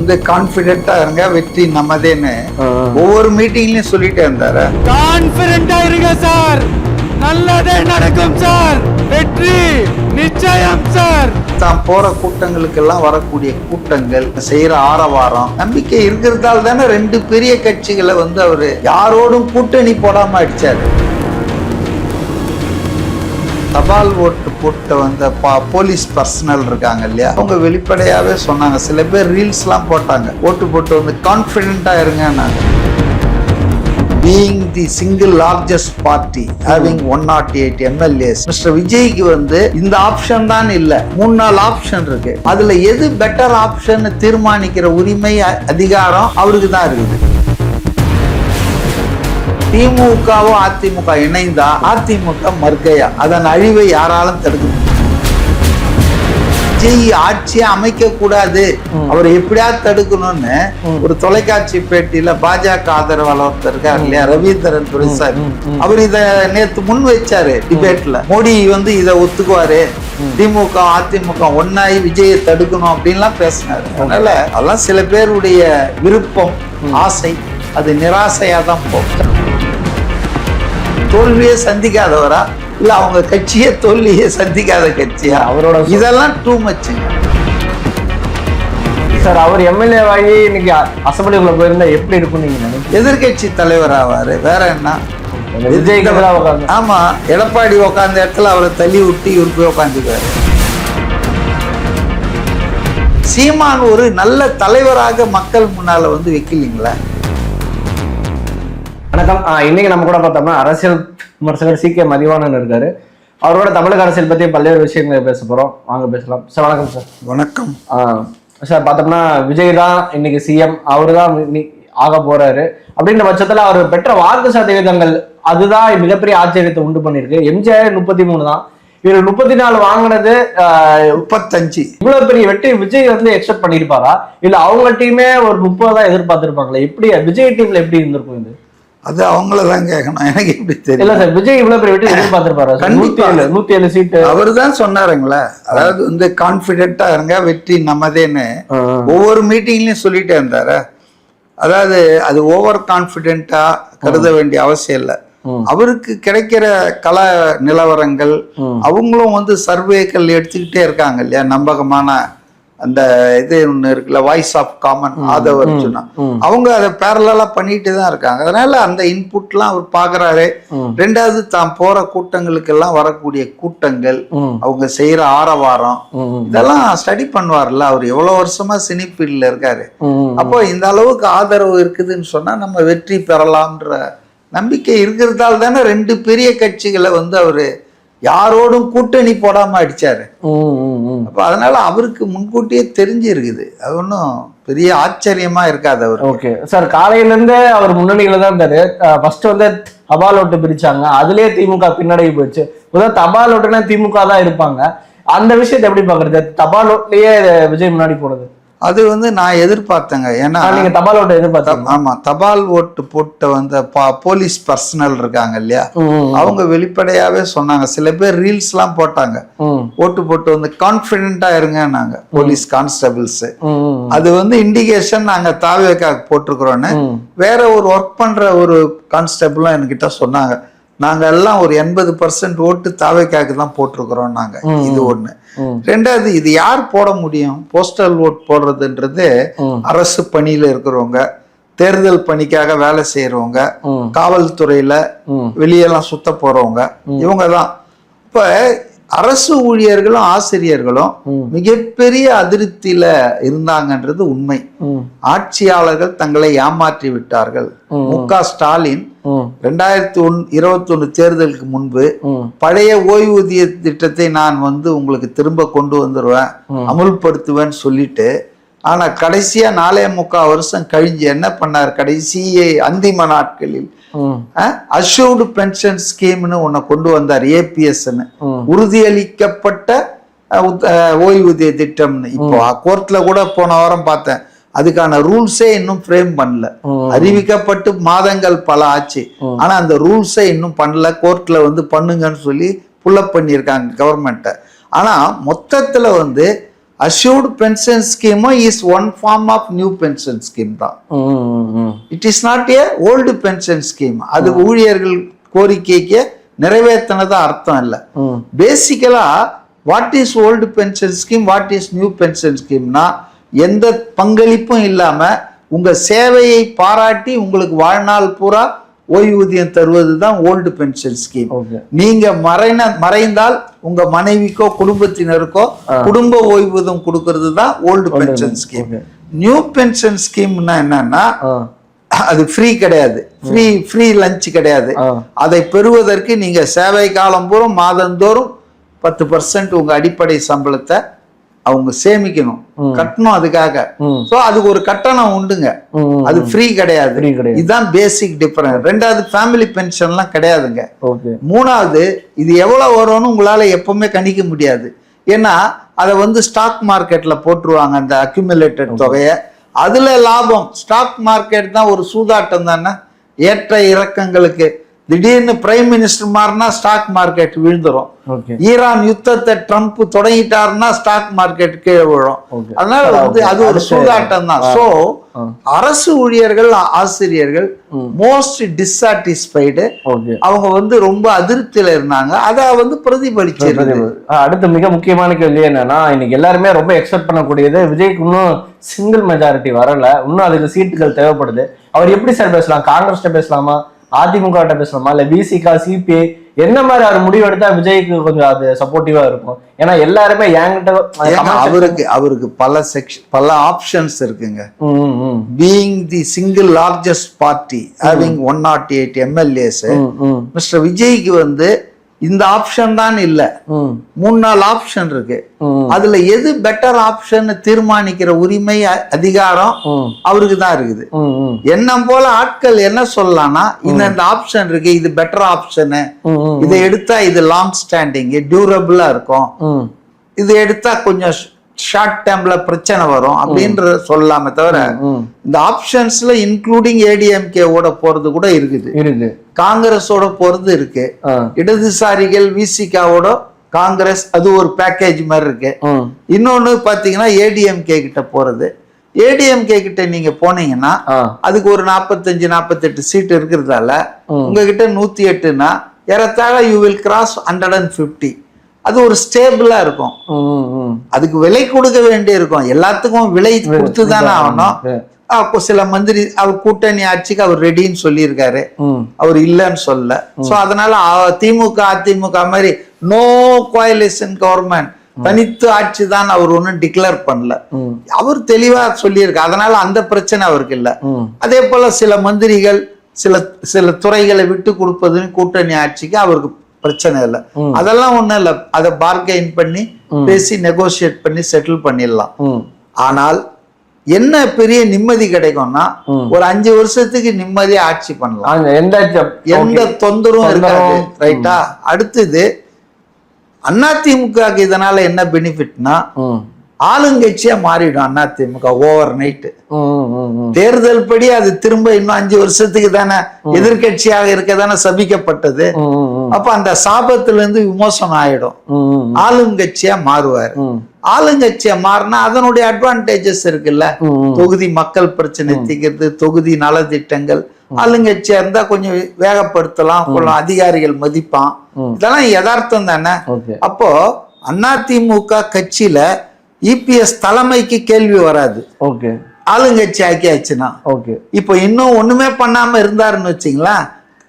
வந்து கான்பிடென்ட்டா இருங்க, வெற்றி நம்மதேன்னு ஒவ்வொரு மீட்டிங்லயும் சொல்லிட்டே இருந்தாரு. கான்பிடென்ட்டா இருங்க சார், நல்லதே நடக்கும் சார், வெற்றி நிச்சயம் சார். தான் போற கூட்டங்களுக்கு எல்லாம் வரக்கூடிய கூட்டங்கள், செய்யற ஆரவாரம், நம்பிக்கை இருக்கிறதால தானே ரெண்டு பெரிய கட்சிகளை வந்து அவரு யாரோடும் கூட்டணி போடாம அடிச்சாரு. தபால் ஓட்டு போட்ட வந்த போலீஸ் பர்சனல் இருக்காங்க இல்லையா, அவங்க வெளிப்படையாவே சொன்னாங்க. சில பேர் ரீல்ஸ் எல்லாம் போட்டாங்க, ஓட்டு போட்டு வந்து கான்பிடென்ட்டா இருங்க. Being the single largest party having 108 MLAs, mister விஜய்க்கு வந்து இந்த ஆப்ஷன் தான் இல்ல, 3-4 ஆப்ஷன் இருக்கு. அதுல எது பெட்டர் ஆப்ஷன் தீர்மானிக்கிற உரிமை, அதிகாரம் அவருக்கு தான் இருக்குது. திமுகவும் அதிமுக இணைந்தா அதிமுக மர்க்கையா, அதன் அழிவை யாராலும் தடுக்க முடியும். விஜய் ஆட்சியை அமைக்க கூடாது, அவரை எப்படியாவது தடுக்கணும்னு ஒரு தொலைக்காட்சி பேட்டியில பாஜக ஆதரவாளர் இருக்காரு இல்லையா, ரவீந்திரன் துரைசாமி, அவர் இத நேத்து முன் வச்சாரு டிபேட்ல. மோடி வந்து இதை ஒத்துக்குவாரு, திமுக அதிமுக ஒன்னாயி விஜயை தடுக்கணும் அப்படின்லாம் பேசினாரு. அதனால அதெல்லாம் சில பேருடைய விருப்பம், ஆசை, அது நிராசையா தான் போகும். தோல்வியை சந்திக்காதவரா இல்ல அவங்க கட்சியே தோல்வியை சந்திக்காத கட்சியா, அவரோட இதெல்லாம் டூ மச்சுங்க சார். அவர் எம்எல்ஏ வாங்கி இன்னைக்கு அசம்பிளிக்குள்ள போயிருந்தா எப்படி இருக்கும் நீங்க நினைக்கிறீங்க? எதிர்கட்சி தலைவர் ஆவாரு, வேற என்ன. விஜய் ஆமா, எடப்பாடி உட்கார்ந்த இடத்துல அவரை தள்ளி விட்டு இவரு போய் உட்காந்துக்குவாரு. சீமான் ஒரு நல்ல தலைவராக மக்கள் முன்னால வந்து வைக்கலீங்களா? வணக்கம். இன்னைக்கு நம்ம கூட பார்த்தோம்னா அரசியல் விமர்சகர் சி.கே. மதிவாணன் இருக்காரு. அவரோட தமிழக அரசியல் பத்தி பல்வேறு விஷயங்களை பேச போறோம், வாங்க பேசலாம் சார். வணக்கம் சார். வணக்கம் சார். பார்த்தோம்னா விஜய் தான் இன்னைக்கு சிஎம், அவரு தான் ஆக போறாரு. அப்படின்ற பட்சத்துல அவர் பெற்ற வாக்கு சதவீதங்கள் அதுதான் மிகப்பெரிய ஆச்சரியத்தை உண்டு பண்ணிருக்கு. எம்ஜிஆர் 33 தான், இவர் 34 வாங்கினது 35. இவ்வளவு பெரிய வெற்றி விஜய் வந்து எக்ஸ்பெக்ட் பண்ணிருப்பாரா, இல்ல அவங்க டீமே ஒரு 30 தான் எதிர்பார்த்திருப்பாங்களா? எப்படி விஜய் டீம்ல எப்படி இருந்திருக்கும் இது? அது அவங்களதான் கேட்கணும், எனக்கு எப்படி தெரியும். இல்ல சார், விஜய் இவ்வளவு பெரிய வெற்றி எதிர்பார்த்திருப்பாரா? 107 சீட்டு அவரு தான் சொன்னாருங்களே. அதாவது வந்து கான்பிடென்ட்டா இருங்க, வெற்றி நம்மதேன்னு ஒவ்வொரு மீட்டிங்லயும் சொல்லிட்டே இருந்தாரு. அதாவது அது ஓவர் கான்பிடென்ட்டா கருத வேண்டிய அவசியம் இல்லை. அவருக்கு கிடைக்கிற கல நிலவரங்கள், அவங்களும் வந்து சர்வேக்கள் எடுத்துக்கிட்டே இருக்காங்க இல்லையா, நம்பகமான அந்த இது ஒண்ணு இருக்குல்ல, வாய்ஸ் ஆஃப் காமன் ஆதவர் சொன்னா, அவங்க அதை பேரலா பண்ணிட்டு தான் இருக்காங்க. அதனால அந்த இன்புட்லாம் அவர் பாக்குறாரு. ரெண்டாவது தான் போற கூட்டங்களுக்கு எல்லாம் வரக்கூடிய கூட்டங்கள், அவங்க செய்யற ஆரவாரம், இதெல்லாம் ஸ்டடி பண்ணுவார்ல. அவர் எவ்வளவு வருஷமா சினி ஃபீல்ட்ல இருக்காரு. அப்போ இந்த அளவுக்கு ஆதரவு இருக்குதுன்னு சொன்னா நம்ம வெற்றி பெறலாம்ன்ற நம்பிக்கை இருக்கிறதால தானே ரெண்டு பெரிய கட்சிகளை வந்து அவரு யாரோடும் கூட்டணி போடாம அடிச்சாரு. அப்ப அதனால அவருக்கு முன்கூட்டியே தெரிஞ்சு இருக்குது. அது ஒன்றும் பெரிய ஆச்சரியமா இருக்காது அவர். Okay sir. காலையில இருந்து அவர் முன்னணியில தான் இருந்தாரு. ஃபர்ஸ்ட் வந்து தபால் ஓட்டு பிரிச்சாங்க, அதுலயே திமுக பின்னடைவு போச்சு. முதல் தபால் ஓட்டுனா திமுக தான் இருப்பாங்க. அந்த விஷயத்தை எப்படி பாக்குறது? தபால் ஓட்டுலயே விஜய் முன்னாடி போனது அது வந்து நான் எதிர்பார்த்தேங்க. ஏன்னா நீங்க தபால் ஓட்டு எதிர்பார்த்தீங்க. ஆமா, தபால் ஓட்டு போட்ட வந்த போலீஸ் பர்சனல் இருக்காங்க இல்லையா, அவங்க வெளிப்படையாவே சொன்னாங்க. சில பேர் ரீல்ஸ் எல்லாம் போட்டாங்க, ஓட்டு போட்டு வந்து கான்பிடென்ட்டா இருங்க போலீஸ் கான்ஸ்டபிள்ஸ். அது வந்து இண்டிகேஷன் நாங்க தாவேக்காக போட்டிருக்கிறோன்னு. வேற ஒரு ஒர்க் பண்ற ஒரு கான்ஸ்டபிளும் என்கிட்ட சொன்னாங்க, நாங்க எல்லாம் ஒரு 80% ஓட்டு தாவேக்காக்கு தான் போட்டிருக்கிறோம் நாங்க. இது ஒண்ணு. ரெண்டாவது, இது யார் போட முடியும்? போஸ்டல் ஓட் போடுறதுன்றது அரசு பணியில இருக்கிறவங்க, தேர்தல் பணிக்காக வேலை செய்யறவங்க, காவல்துறையில வெளியெல்லாம் சுத்த போறவங்க, இவங்க தான். இப்ப அரசு ஊழியர்களும் ஆசிரியர்களும் மிகப்பெரிய அதிருப்தியில இருந்தாங்கன்றது உண்மை. ஆட்சியாளர்கள் தங்களை ஏமாற்றி விட்டார்கள். மு.க. ஸ்டாலின் 2021 தேர்தலுக்கு முன்பு பழைய ஓய்வூதிய திட்டத்தை நான் வந்து உங்களுக்கு திரும்ப கொண்டு வந்துருவேன், அமுல்படுத்துவேன்னு சொல்லிட்டு, ஆனா கடைசியா 4.25 வருஷம் கழிஞ்சு என்ன பண்ணார்? கடைசியே அந்திம நாட்களில் அஷ்யூர்டு பென்ஷன் ஸ்கீம்னு ஒன்ன கொண்டு வந்தார், ஏபிஎஸ்ன்னு, உறுதியளிக்கப்பட்ட ஓய்வூதிய திட்டம்னு. இப்போ கோர்ட்ல கூட போன வாரம் பார்த்தேன், அதுக்கான ரூல்ஸே இன்னும் ஃப்ரேம் பண்ணல. அறிவிக்கப்பட்டு மாதங்கள் பல ஆச்சு, ஆனா அந்த ரூல்ஸே இன்னும் பண்ணல. கோர்ட்ல வந்து பண்ணுங்கன்னு சொல்லி புல்லப் பண்ணியிருக்காங்க கவர்மெண்ட்டை. ஆனா மொத்தத்துல வந்து அஷ்யூர்டு பென்ஷன் ஸ்கீமும் is one form of new pension scheme தான். It is not a old pension scheme. அது ஊழியர்கள் கோரிக்கைக்கு நிறைவேற்றினதா அர்த்தம் இல்லை. Basically what is old pension scheme, what is new pension ஸ்கீம்னா, எந்த பங்களிப்பும் இல்லாம உங்க சேவையை பாராட்டி உங்களுக்கு வாழ்நாள் பூரா ஓய்வூதியம் தருவது தான் ஓல்டு பென்ஷன் ஸ்கீம். நீங்க மறைந்தால் உங்க மனைவிக்கோ குடும்பத்தினருக்கோ குடும்ப ஓய்வூதியம் கொடுக்கறது தான் old pension scheme. New pension ஸ்கீம்னா என்னன்னா, அது ஃப்ரீ கிடையாது, ஃப்ரீ லஞ்ச் கிடையாது. அதை பெறுவதற்கு நீங்க சேவை காலம் பூரா மாதந்தோறும் 10% உங்க அடிப்படை சம்பளத்தை அவங்க சேமிக்கணும், கட்டணும் அதுக்காக. சோ அதுக்கு ஒரு கட்டணம் உண்டுங்க, அது ஃப்ரீ கிடையாது. இதுதான் பேசிக் டிஃபரன்ஸ். ரெண்டாவது, ஃபேமிலி பென்ஷன்லாம் கிடையாதுங்க. மூணாவது, இது எவ்வளவு வரும்னு உங்களால எப்பவுமே கணிக்க முடியாது. ஏன்னா அதை வந்து ஸ்டாக் மார்க்கெட்ல போட்டுருவாங்க அந்த அக்யூமுலேட்டட் தொகையை. அதுல லாபம். ஸ்டாக் மார்க்கெட் தான் ஒரு சூதாட்டம் தானே, ஏற்ற இறக்கங்களுக்கு. திடீர்னு பிரைம் மினிஸ்டர் மாறினா ஸ்டாக் மார்க்கெட் விழுந்துரும். ஈரான் யுத்தத்தை ட்ரம்ப் தொடங்கிட்டாருன்னா ஸ்டாக் மார்க்கெட் கீழே விழும். அதனால வந்து அது ஒரு சூதாட்டம் தான். சோ அரசு ஊழியர்கள், ஆசிரியர்கள் மோஸ்ட் டிஸ்சாட்டிஸ்ஃபைடு. அவங்க வந்து ரொம்ப அதிருப்தியில இருந்தாங்க. அதை வந்து பிரதிபலிச்சிருந்தது. அடுத்த மிக முக்கியமான கேள்வி என்னன்னா, இன்னைக்கு எல்லாருமே ரொம்ப எக்ஸ்பெக்ட் பண்ணக்கூடியது, விஜய்க்கு இன்னும் சிங்கிள் மெஜாரிட்டி வரல, இன்னும் அதுக்கு சீட்டுகள் தேவைப்படுது. அவர் எப்படி சார் பேசலாம்? காங்கிரஸ் பேசலாமா, அதிமுக பேசலாமா, இல்ல பிசிகா, சிபிஐ, என்ன மாதிரி அவர் முடிவு எடுத்தா விஜய்க்கு கொஞ்சம் அது சப்போர்ட்டிவா இருக்கும்? ஏன்னா எல்லாருமே அவருக்கு பல ஆப்ஷன்ஸ் இருக்குங்க. Being the single largest party having 108 MLAs, mister விஜய்க்கு வந்து இந்த ஆப்ஷன் தான் இல்ல, 3-4 ஆப்ஷன் இருக்கு. அதுல எது பெட்டர் ஆப்ஷன் தீர்மானிக்கிற உரிமை, அதிகாரம் அவருக்கு தான் இருக்குது. என்ன போல ஆட்கள் என்ன சொல்லலாம்னா, இந்த ஆப்ஷன் இருக்கு, இது பெட்டர் ஆப்ஷனு, இதை எடுத்தா இது லாங் ஸ்டாண்டிங் டியூரபிளா இருக்கும், இது எடுத்தா கொஞ்சம் ஷார்ட் டேர்ம்ல பிரச்சனை வரும் அப்படின்ற சொல்லலாமே தவிர, இந்த ஆப்ஷன்ஸ்ல இன்க்ளூடிங் ஏடிஎம்கே ஓட போறது கூட இருக்குது, காங்கிரஸோட போறது இருக்கு, இடதுசாரிகள் விசிகாவோட காங்கிரஸ், அது ஒரு பேக்கேஜ் மாதிரி இருக்கு. இன்னொன்னு பாத்தீங்கன்னா ஏடிஎம்கே கிட்ட போறது. ஏடிஎம்கே கிட்ட நீங்க போனீங்கன்னா அதுக்கு ஒரு 45-48 சீட் இருக்கிறதால உங்ககிட்ட 108னா ஏறத்தாழ யூ வில் கிராஸ் 150. அது ஒரு ஸ்டேபிளா இருக்கும். அதுக்கு விலை கொடுக்க வேண்டி இருக்கும், எல்லாத்துக்கும் விலை கொடுத்து தானே ஆகணும். சில மந்திரி அவர் கூட்டணி ஆட்சிக்கு அவர் ரெடின்னு சொல்லியிருக்காரு, அவர் இல்லைன்னு சொல்ல. சோ அதனால திமுக அதிமுக மாதிரி நோ கோயலிஷன் கவர்மெண்ட், தனித்து ஆட்சி தான் அவர் ஒன்னும் டிக்ளேர் பண்ணல, அவர் தெளிவா சொல்லியிருக்கு. அதனால அந்த பிரச்சனை அவருக்கு இல்ல. அதே போல சில மந்திரிகள் சில துறைகளை விட்டு கொடுப்பதுன்னு கூட்டணி ஆட்சிக்கு அவருக்கு பிரச்சனை இல்லை. அதெல்லாம் ஒண்ணும் இல்ல, அதை பார்கெயின் பண்ணி பேசி நெகோசியேட் பண்ணி செட்டில் பண்ணிடலாம். ஆனால் என்ன பெரிய நிம்மதி கிடைக்கும்னா, ஒரு 5 வருஷத்துக்கு நிம்மதியா ஆட்சி பண்ணலாம், எந்த தொந்தரவும் இருக்காது. ரைட்டா? அடுத்தது அதிமுக இதனால என்ன பெனிஃபிட்னா, ஆளுங்கட்சியா மாறிடும் அதிமுக ஓவர் நைட். தேர்தல் படி அது திரும்ப இன்னும் 5 வருஷத்துக்கு தானே எதிர்கட்சியாக இருக்க தானே சபிக்கப்பட்டது. அப்ப அந்த சாபத்துல இருந்து விமோசனம் ஆயிடும், ஆளுங்கட்சியா மாறுவார். ஆளுங்கட்சியா மாறினா அதனுடைய அட்வான்டேஜஸ் இருக்குல்ல, தொகுதி மக்கள் பிரச்சனை தீர்க்கிறது, தொகுதி நலத்திட்டங்கள். ஆளுங்கட்சியா இருந்தா கொஞ்சம் வேகப்படுத்தலாம், கொஞ்சம் அதிகாரிகள் மதிப்பான். இதெல்லாம் யதார்த்தம் தானே. அப்போ அதிமுக கட்சியில இபிஎஸ் தலைமைக்கு கேள்வி வராது, ஆளுங்கட்சி ஆக்கியாச்சுன்னா. இப்போ இன்னும் ஒண்ணுமே பண்ணாம இருந்தாருன்னு வச்சுங்களா,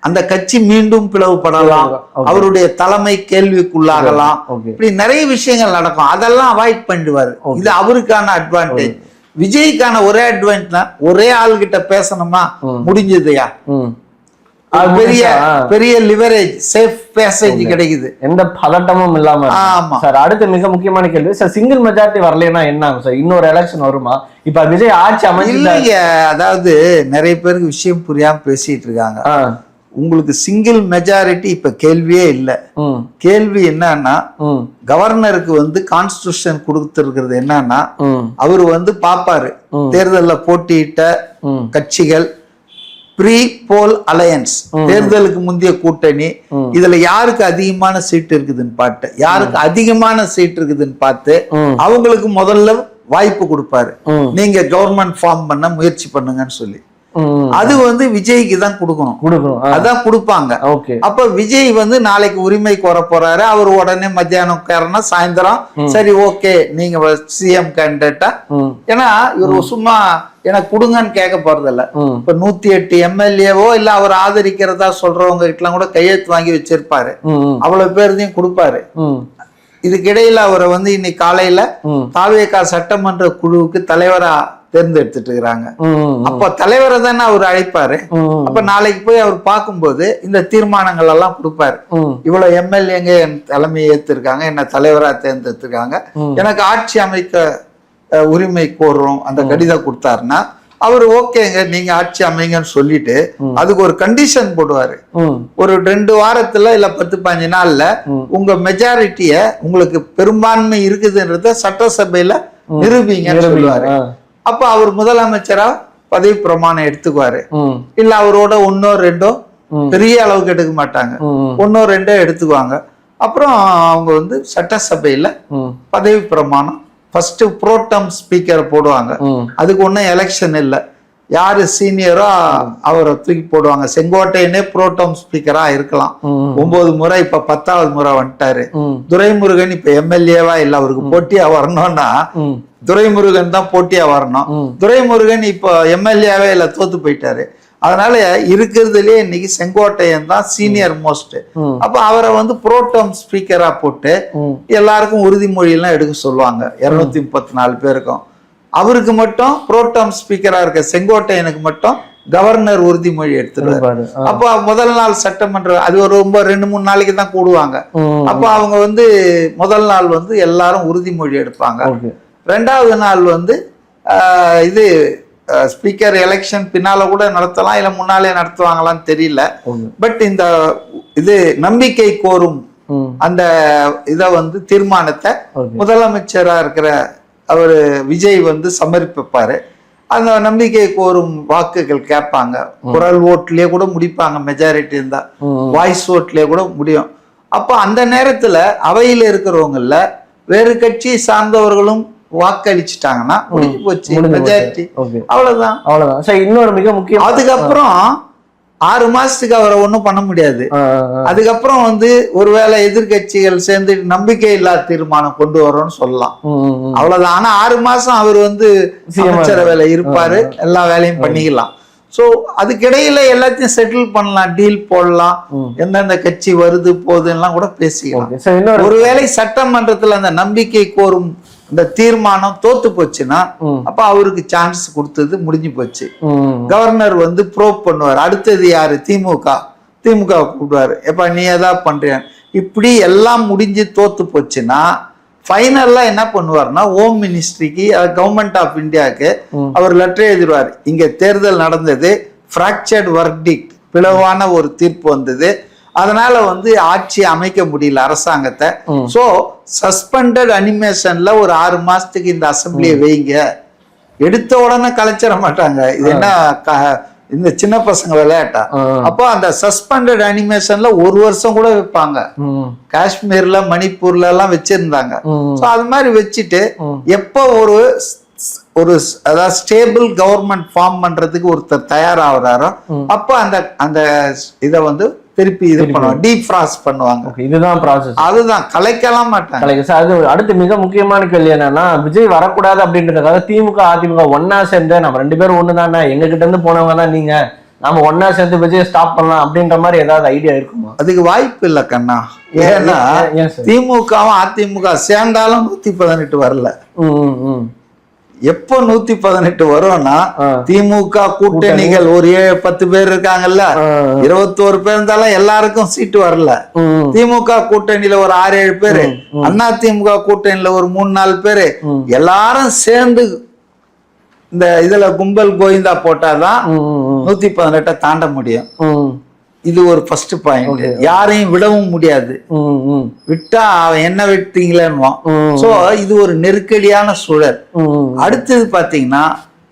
அந்த கட்சி மீண்டும் பிளவுபடலாம், அவருடைய தலைமை கேள்விக்குள்ளாகலாம், இப்படி நிறைய விஷயங்கள் நடக்கும். அதெல்லாம் அவாய்ட் பண்ணிடுவாரு. இது அவருக்கான அட்வான்டேஜ். விஜய்க்கான ஒரே அட்வான்டேஜ், ஒரே ஆள்கிட்ட பேசணுமா, முடிஞ்சதுயா, பெரிய லிவரேஜ், சேஃப் பேசேஜ் கிடைக்குது, எந்த பதட்டமும் இல்லாம. ஆமா சார். அடுத்து மிக முக்கியமான கேள்வி சார், சிங்கிள் மெஜாரிட்டி வரலன்னா என்ன ஆகும் சார்? இன்னொரு எலெக்ஷன் வருமா? இப்ப விஜய் ஆட்சி அமைஇல்லைங்க. அதாவது நிறைய பேருக்கு விஷயம் புரியாம பேசிட்டு இருக்காங்க. உங்களுக்கு சிங்கிள் மெஜாரிட்டி இப்ப கேள்வியே இல்ல. கேள்வி என்னன்னா, கவர்னருக்கு வந்து கான்ஸ்டிடியூஷன் கொடுத்திருக்கிறது என்னன்னா, அவரு வந்து பாப்பாரு தேர்தலில் போட்டியிட்ட கட்சிகள் ப்ரீ போல் அலையன்ஸ், தேர்தலுக்கு முந்தைய கூட்டணி. இதுல யாருக்கு அதிகமான சீட் இருக்குதுன்னு பார்த்து, யாருக்கு அதிகமான சீட் இருக்குதுன்னு பார்த்து அவங்களுக்கு முதல்ல வாய்ப்பு கொடுப்பாரு. நீங்க கவர்மெண்ட் ஃபார்ம் பண்ண முயற்சி பண்ணுங்கன்னு சொல்லி. அது வந்து விஜய்க்கு தான் கொடுக்கணும், அதான் கொடுப்பாங்க. அப்ப விஜய் வந்து நாளைக்கு உரிமை கோர போறாரு. அவர் உடனே மத்தியானம் காரணா சாயந்தரம் சரி ஓகே நீங்க சிஎம் கேண்டிடேட்டா, ஏன்னா இவர் சும்மா எனக்கு கொடுங்கன்னு கேட்க போறது இல்ல. இப்ப 108 எம்எல்ஏவோ இல்ல அவர் ஆதரிக்கிறதா சொல்றவங்க கிட்ட எல்லாம் கூட கையெழுத்து வாங்கி வச்சிருப்பாரு. அவ்வளவு பேருதையும் கொடுப்பாரு. இதுக்கிடையில அவரை வந்து இன்னைக்கு காலையில தாவேகா சட்டமன்ற குழுவுக்கு தலைவரா தேர்ந்தெடுத்துட்டு இருக்கிறாங்க. அப்ப தலைவரை தானே அவர் அழைப்பாரு. அப்ப நாளைக்கு போய் அவர் பார்க்கும்போது இந்த தீர்மானங்கள் எல்லாம் கொடுப்பாரு. இவ்வளவு எம்எல்ஏங்க என் தலைமையை ஏத்திருக்காங்க, என்ன தலைவரா தேர்ந்தெடுத்திருக்காங்க, எனக்கு ஆட்சி அமைக்க உரிமை கோர்றோம் அந்த கடிதம் கொடுத்தாருன்னா அவரு ஓகேங்க நீங்க ஆட்சி அமைங்கன்னு சொல்லிட்டு அதுக்கு ஒரு கண்டிஷன் போடுவாரு. ஒரு 2 வாரத்துல இல்ல 10-15 நாள்ல உங்க மெஜாரிட்டிய உங்களுக்கு பெரும்பான்மை இருக்குதுன்றத சட்டசபையில நிரூபிங்கன்னு சொல்லுவாரு. அப்ப அவர் முதலமைச்சரா பதவி பிரமாணம் எடுத்துக்குவாரு. இல்ல அவரோட 1-2 பெரிய அளவுக்கு எடுக்க மாட்டாங்க, 1-2 எடுத்துக்குவாங்க. அப்புறம் அவங்க வந்து சட்டசபையில பதவி பிரமாணம் ஃபர்ஸ்ட் புரோட்டம் ஸ்பீக்கர் போடுவாங்க. அதுக்கு ஒன்றும் எலெக்ஷன் இல்லை, யாரு சீனியரோ அவரை தூக்கி போடுவாங்க. செங்கோட்டையனே புரோட்டம் ஸ்பீக்கரா இருக்கலாம் 9 முறை, இப்ப 10வது முறை வந்துட்டாரு. துரைமுருகன் இப்ப எம்எல்ஏவா இல்ல, அவருக்கு போட்டியா வரணும்னா துரைமுருகன் தான் போட்டியா வரணும். துரைமுருகன் இப்போ எம்எல்ஏவே இல்ல, தோத்து போயிட்டாரு. அதனால இருக்கிறதுலயே இன்னைக்கு செங்கோட்டையன் தான் சீனியர் மோஸ்ட். அப்ப அவரை வந்து புரோட்டம் ஸ்பீக்கரா போட்டு எல்லாருக்கும் உறுதிமொழி எல்லாம் எடுக்க சொல்லுவாங்க 234 பேருக்கும். அவருக்கு மட்டும் புரோட்டம் ஸ்பீக்கரா இருக்க செங்கோட்டையனுக்கு மட்டும் கவர்னர் உறுதிமொழி எடுத்துருவாரு. அப்ப முதல் நாள் சட்டமன்றம் அது ஒரு ரொம்ப 2-3 நாளைக்கு தான் கூடுவாங்க. அப்ப அவங்க வந்து முதல் நாள் வந்து எல்லாரும் உறுதிமொழி எடுப்பாங்க. 2வது நாள் வந்து இது ஸ்பீக்கர் எலெக்ஷன் பின்னால கூட நடத்தலாம், இல்ல முன்னாலே நடத்துவாங்களான்னு தெரியல. பட் இந்த இது நம்பிக்கை கோரும் அந்த இத வந்து தீர்மானத்தை முதலமைச்சரா இருக்கிற அவரு விஜய் வந்து சமர்ப்பிப்பாரு. அந்த நம்பிக்கை கோரும் வாக்குகள் கேட்பாங்க. குரல் ஓட்லயே கூட முடிப்பாங்க, மெஜாரிட்டி இருந்தா வாய்ஸ் ஓட்லயே கூட முடியும். அப்ப அந்த நேரத்துல அவையில இருக்கிறவங்கல வேறு கட்சி சார்ந்தவர்களும் வாக்களிச்சுட்டாங்கன்னா முடிஞ்சு போச்சு மெஜாரிட்டி, அவ்வளவுதான். இன்னொரு மிக முக்கியம், அதுக்கப்புறம் 6 மாசத்துக்கு அவரை ஒண்ணும் பண்ண முடியாது. அதுக்கப்புறம் வந்து ஒருவேளை எதிர்கட்சிகள் சேர்ந்து நம்பிக்கை இல்லா தீர்மானம் கொண்டு வரோம்னு சொல்லலாம், அவ்வளவுதான். ஆனா 6 மாசம் அவர் வந்து அமைச்சரவையில இருப்பாரு, எல்லா வேலையும் பண்ணிக்கலாம். சோ அதுக்கிடையில எல்லாத்தையும் செட்டில் பண்ணலாம், டீல் போடலாம், எந்தெந்த கட்சி வருது போகுதுலாம் கூட பேசிக்கலாம். ஒருவேளை சட்டமன்றத்துல அந்த நம்பிக்கை கோரும் இந்த தீர்மானம் தோத்து போச்சுன்னா அப்ப அவருக்கு சான்ஸ் கொடுத்தது முடிஞ்சு போச்சு. கவர்னர் வந்து ப்ரோப் பண்ணுவார், அடுத்தது யாரு, திமுக கூப்பிடுவாரு, எப்ப நீ ஏதாவது பண்றியா. இப்படி எல்லாம் முடிஞ்சு தோத்து போச்சுன்னா ஃபைனல்லா என்ன பண்ணுவார்னா ஹோம் மினிஸ்ட்ரிக்கு, கவர்மெண்ட் ஆஃப் இந்தியாவுக்கு அவர் லெட்டர் எழுதிடுவார். இங்க தேர்தல் நடந்தது, ஃப்ராக்சர்ட் வர்டிக்ட், பிளவான ஒரு தீர்ப்பு வந்தது, அதனால வந்து ஆட்சி அமைக்க முடியல அரசாங்கத்தை. சோ சஸ்பெண்டட் அனிமேஷன்ல ஒரு 6 மாசத்துக்கு இந்த அசம்பிளியை வைங்க. எடுத்த உடனே கலைச்சிட மாட்டாங்க, இது என்ன இந்த சின்ன பசங்க விளையாட்டா. அப்போ அந்த சஸ்பெண்டட் அனிமேஷன்ல 1 வருஷம் கூட வைப்பாங்க. காஷ்மீர்ல மணிப்பூர்ல எல்லாம் வச்சிருந்தாங்க. சோ அது மாதிரி வச்சுட்டு எப்போ ஒரு அதாவது ஸ்டேபிள் கவர்மெண்ட் ஃபார்ம் பண்றதுக்கு ஒருத்தர் தயாராகிறாரோ அப்ப அந்த இதை வந்து திருப்பி இது பண்ணுவாங்க, டீஃப்ராஸ்ட் பண்ணுவாங்க. இதுதான் ப்ராசஸ், அதுதான், கலைக்கலாம் மாட்டாங்க. அது அடுத்து மிக முக்கியமான கேள்வி என்னன்னா, விஜய் வரக்கூடாது அப்படின்றதுக்காக திமுக அதிமுக ஒன்னா சேர்ந்து நம்ம 2 பேரும் ஒண்ணுதானே, எங்க கிட்ட இருந்து போனவங்க தான் நீங்க, நாம ஒன்னா சேர்ந்து விஜய் ஸ்டாப் பண்ணலாம் அப்படின்ற மாதிரி ஏதாவது ஐடியா இருக்குமா? அதுக்கு வாய்ப்பு இல்ல கண்ணா. ஏன்னா திமுகவும் அதிமுக சேர்ந்தாலும் 118 வரல. எப்போ 118 வரும்னா திமுக கூட்டணிகள் ஒரு 10 பேர் இருக்காங்கல்ல, 21 பேர் இருந்தாலும் எல்லாருக்கும் சீட்டு வரல. திமுக கூட்டணியில ஒரு 6-7 பேரு, அண்ணா திமுக கூட்டணியில ஒரு 3-4 பேரு, எல்லாரும் சேர்ந்து இந்த இதுல கும்பல் கோவிந்தா போட்டாதான் 118 தாண்ட முடியும். இது ஒரு ஃபர்ஸ்ட் பாயிண்ட். யாரையும் விடவும் முடியாது, விட்டா அவன் என்ன விட்டீங்களேன்னு. சோ இது ஒரு நெருக்கடியான சூழல். அடுத்தது பாத்தீங்கன்னா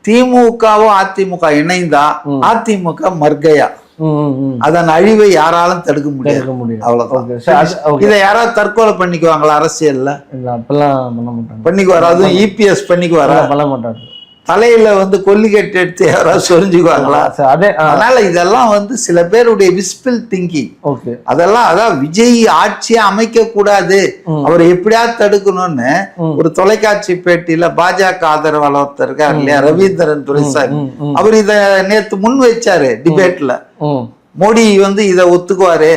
திமுகவும் அதிமுக இணைந்தா அதிமுக மர்கையா, அதன் அழிவை யாராலும் தடுக்க முடியாது. அவ்வளவுதான். இதை யாராவது தற்கொலை பண்ணிக்குவாங்களா அரசியல்ல? அப்பெல்லாம் பண்ண மாட்டாங்க. பண்ணிக்குவாரு. அதுவும் இபிஎஸ் பண்ணிக்குவாரா? பண்ண மாட்டாங்க. தலையில வந்து கொல்லிக்கட்டு எடுத்து யாராவது சொரிஞ்சுக்குவாங்களா? அதனால இதெல்லாம் வந்து சில பேருடைய விஸ்பிள் திங்கிங். அதெல்லாம் அதான் விஜய் ஆட்சியை அமைக்க கூடாது, அவரை எப்படியாவது தடுக்கணும்னு ஒரு தொலைக்காட்சி பேட்டியில பாஜக ஆதரவாளர் ஒருத்தர் இருக்காரு இல்லையா, ரவீந்திரன் துரைசாமி, அவர் இத நேத்து முன் வச்சாரு டிபேட்ல. மோடி வந்து இத ஒத்துக்குவாரு,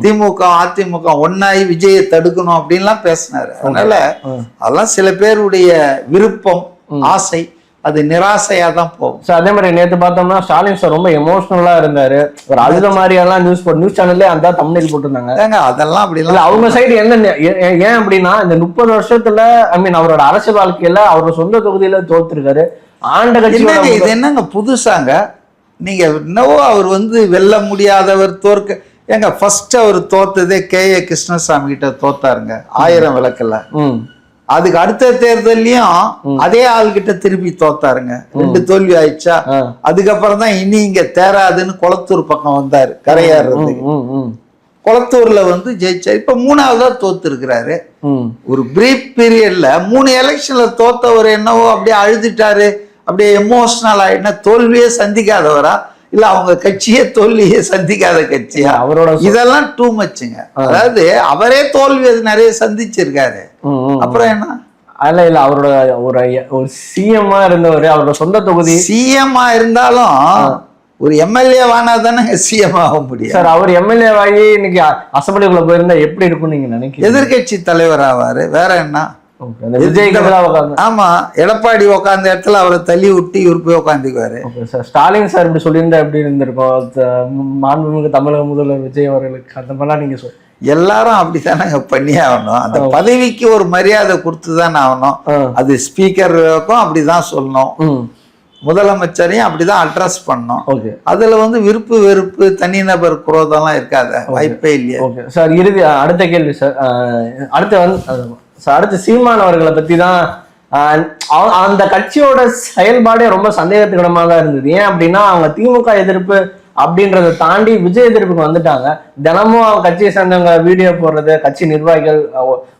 திமுக அதிமுக ஒன்னாயி விஜயை தடுக்கணும் அப்படின்லாம் பேசினாரு. அதனால அதெல்லாம் சில பேருடைய விருப்பம், ஆசை, அது நிராசையா தான் போகும். அதே மாதிரி நேற்று பார்த்தோம்னா ஸ்டாலின் சார் ரொம்ப எமோஷனலா இருந்தாரு. ஒரு அழுத மாதிரி எல்லாம் நியூஸ் சேனல்ல அந்த தமிழில் போட்டிருந்தாங்க. அதெல்லாம் அப்படி இல்லை. அவங்க சைடு என்ன ஏன் அப்படின்னா இந்த 30 வருஷத்துல அவரோட அரசியல் வாழ்க்கையில அவரோட சொந்த தொகுதியில தோத்துருக்காரு. ஆண்ட கட்சி இது என்னங்க புதுசாங்க? நீங்க என்னவோ அவர் வந்து வெல்ல முடியாதவர், தோற்க ஏங்க ஃபர்ஸ்ட் அவர் தோத்ததே KA கிருஷ்ணசாமி கிட்ட தோத்தாருங்க 1000 விளக்குல. அதுக்கு அடுத்த தேர்தலையும் அதே ஆள்கிட்ட திருப்பி தோத்தாருங்க, 2 தோல்வி ஆயிடுச்சா. அதுக்கப்புறம் தான் இனி இங்க தேராதுன்னு குளத்தூர் பக்கம் வந்தாரு கரையாடுறதுக்கு. குளத்தூர்ல வந்து ஜெயிச்சாரு. இப்ப 3ஆவதா தோத்து இருக்கிறாரு. ஒரு பிரீஃப் பீரியட்ல 3 எலெக்ஷன்ல தோத்தவர் என்னவோ அப்படியே அழுதுட்டாரு, அப்படியே எமோஷனல் ஆயிடுனா தோல்வியே சந்திக்காதவரா இல்ல அவங்க கட்சியே தோல்வியே சந்திக்காத கட்சியா? அவரோட இதெல்லாம் டூ மச்சுங்க. அதாவது அவரே தோல்வி நிறைய சந்திச்சிருக்காரு. அப்புறம் என்ன? அல்ல இல்ல அவரோட ஒரு சிஎம்மா இருந்தவர், அவரோட சொந்த தொகுதி சிஎம்மா இருந்தாலும் ஒரு எம்எல்ஏ வானா தானே சிஎம் ஆக முடியும். சார் அவர் எம்எல்ஏ வாங்கி இன்னைக்கு அசம்பிளிக்குள்ள போயிருந்தா எப்படி இருக்கும் நீங்க நினைக்கிறீங்க? எதிர்கட்சி தலைவர் ஆவாரு, வேற என்ன? ஆமா, எடப்பாடி உட்கார்ந்த இடத்துல அவரை தள்ளி விட்டு இவர் போய் உட்காந்துக்குவாரு. ஸ்டாலின் சார் இப்படி சொல்லியிருந்தா எப்படி இருந்திருக்கும்? மாண்புமிகு தமிழக முதல்வர் விஜய் அவர்களுக்கு அந்த மாதிரிலாம் நீங்க எல்லாரும் அப்படித்தானே பண்ணி ஆகணும். அந்த பதவிக்கு ஒரு மரியாதை கொடுத்துதானே ஆகணும். அது ஸ்பீக்கருக்கும் அப்படிதான் சொல்லணும், முதலமைச்சரையும் அப்படிதான் அட்ரஸ் பண்ணணும். அதுல வந்து விருப்பு வெறுப்பு தனிநபர் குரோதம்லாம் இருக்காத, வாய்ப்பே இல்லையா. சார் இறுதி அடுத்த கேள்வி சார். அடுத்து சீமான் அவர்களை பத்தி தான். அந்த கட்சியோட செயல்பாடே ரொம்ப சந்தேகத்துக்கிடமாக தான் இருந்தது. ஏன் அப்படின்னா அவங்க திமுக எதிர்ப்பு அப்படின்றத தாண்டி விஜய் எதிர்ப்புக்கு வந்துட்டாங்க. தினமும் அவங்க கட்சியை சேர்ந்தவங்க வீடியோ போடுறது, கட்சி நிர்வாகிகள்,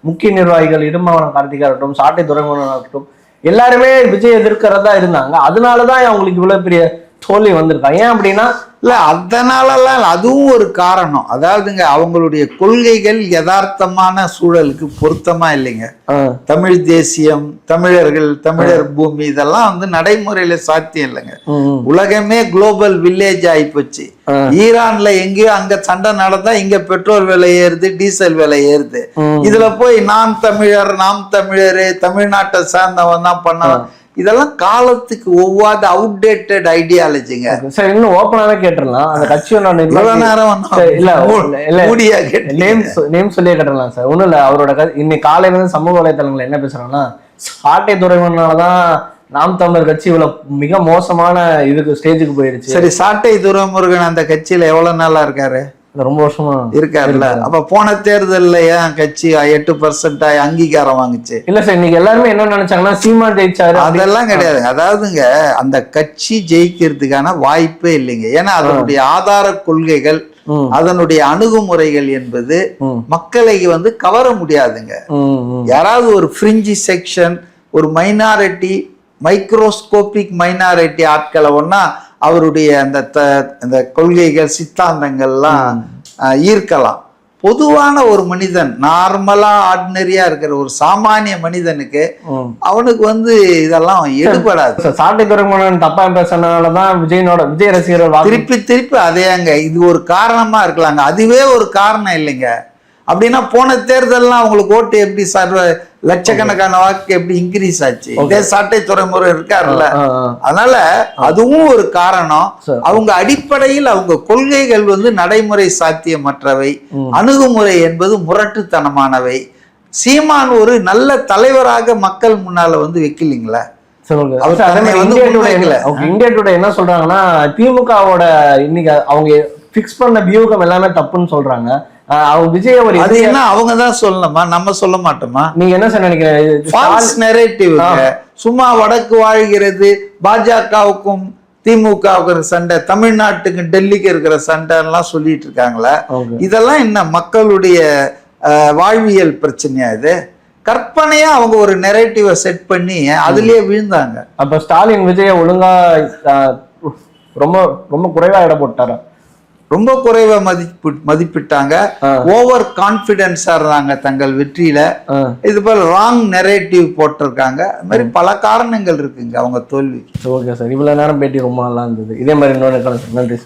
முக்கிய நிர்வாகிகள், இடுமாவனம் கார்த்திகா இருக்கட்டும், சாட்டை துரைமுருகன் இருக்கட்டும், எல்லாருமே விஜய் எதிர்க்கிறதா இருந்தாங்க. அதனாலதான் அவங்களுக்கு இவ்வளவு பெரிய தோல்வி வந்திருக்காங்க. ஏன் அப்படின்னா இல்ல அதனாலலாம் அதுவும் ஒரு காரணம். அதாவதுங்க அவங்களுடைய கொள்கைகள் யதார்த்தமான சூழலுக்கு பொருத்தமா இல்லைங்க. தமிழ் தேசியம், தமிழர்கள், தமிழர் பூமி, இதெல்லாம் வந்து நடைமுறையில சாத்தியம் இல்லைங்க. உலகமே குளோபல் வில்லேஜ் ஆயிப்போச்சு. ஈரான்ல எங்கேயோ அங்க சண்டை நடந்தா இங்க பெட்ரோல் விலை ஏறுது, டீசல் விலை ஏறுது. இதுல போய் நாம் தமிழரு, தமிழ்நாட்டை சார்ந்தவன் தான் பண்ண, இதெல்லாம் காலத்துக்கு ஒவ்வாத அவுடேட்டட் ஐடியாலஜிங்க. சார் இன்னும் ஓப்பனாவே கேட்டுடலாம், அந்த கட்சியோட நேம் சொல்லியே கேட்டுடலாம் சார். ஒண்ணும் இல்ல, அவரோட இன்னைக்கு காலையில இருந்து சமூக வலைதளங்கள் என்ன பேசுறாங்கன்னா, சாட்டை துரைமுருகனாலதான் நாம் தமிழர் கட்சி இவ்வளவு மிக மோசமான இதுக்கு ஸ்டேஜுக்கு போயிடுச்சு. சரி, சாட்டை துரைமுருகன் அந்த கட்சியில எவ்வளவு நாளா இருக்காரு? ரொம்ப வருஷமா இருக்காருல்ல. அப்ப போன தேர்தல்ல ஏன் கட்சி 8% அங்கீகாரம் வாங்குச்சு? இல்ல சார், இன்னைக்கு எல்லாருமே என்ன நினைச்சாங்கன்னா சீமான் ஜெயிச்சாரு. அதெல்லாம் கிடையாது. அதாவதுங்க அந்த கட்சி ஜெயிக்கிறதுக்கான வாய்ப்பே இல்லைங்க. ஏன்னா அதனுடைய ஆதார கொள்கைகள், அதனுடைய அணுகுமுறைகள் என்பது மக்களை வந்து கவர முடியாதுங்க. யாராவது ஒரு ஃப்ரிஞ்சி செக்ஷன், ஒரு மைனாரிட்டி, மைக்ரோஸ்கோபிக் மைனாரிட்டி ஆட்களை ஒன்னா அவருடைய அந்த கொள்கைகள், சித்தாந்தங்கள்லாம் ஈர்க்கலாம். பொதுவான ஒரு மனிதன், நார்மலா ஆர்டினரியா இருக்கிற ஒரு சாமானிய மனிதனுக்கு அவனுக்கு வந்து இதெல்லாம் எடுபடாது. சாட்டை துரைமுருகன் தப்பா பேசினாலதான் விஜய் ரசிகர்கள் திருப்பி அதேங்க. இது ஒரு காரணமா இருக்கலாங்க, அதுவே ஒரு காரணம் இல்லைங்க. அப்படின்னா போன தேர்தல்லாம் அவங்களுக்கு ஓட்டு எப்படி லட்சக்கணக்கான வாக்கு எப்படி இன்க்ரீஸ் ஆச்சு? இதே சாட்டை துரைமுறை இருக்காருல்ல. அதனால அதுவும் ஒரு காரணம். அவங்க அடிப்படையில் அவங்க கொள்கைகள் வந்து நடைமுறை சாத்தியமற்றவை, அணுகுமுறை என்பது முரட்டுத்தனமானவை. சீமான் ஒரு நல்ல தலைவராக மக்கள் முன்னால வந்து வைக்கலீங்களா? இந்தியா டுடே என்ன சொல்றாங்கன்னா, திமுகவோட இன்னைக்கு அவங்க பிக்ஸ் பண்ண வியூகம் எல்லாமே தப்புன்னு சொல்றாங்க. அவங்க விஜய் ஒரு அவங்கதான் சொல்லணுமா, நம்ம சொல்ல மாட்டோமா? நீங்க என்ன சார் நினைக்கிறீங்க? சும்மா வடக்கு வாழ்கிறது, பாஜகவுக்கும் திமுகவுக்கு இருக்கிற சண்டை, தமிழ்நாட்டுக்கு டெல்லிக்கு இருக்கிற சண்டைலாம் சொல்லிட்டு இருக்காங்களே, இதெல்லாம் என்ன மக்களுடைய வாழ்வியல் பிரச்சனையா? இது கற்பனையா அவங்க ஒரு நெரேட்டிவை செட் பண்ணி அதுலயே விழுந்தாங்க. அப்ப ஸ்டாலின் விஜய ஒழுங்கா ரொம்ப ரொம்ப குறைவா இட போட்டாரா? ரொம்ப குறைவா மதிப்பிட்டாங்க. ஓவர் கான்பிடன்ஸா இருந்தாங்க தங்கள் வெற்றியில. இது போல ராங் நெரேட்டிவ் போட்டிருக்காங்க. அது மாதிரி பல காரணங்கள் இருக்குங்க அவங்க தோல்வி. ஓகே சார், இவ்வளவு நேரம் பேட்டி ரொம்ப நல்லா இருந்தது. இதே மாதிரி இன்னொரு நன்றி.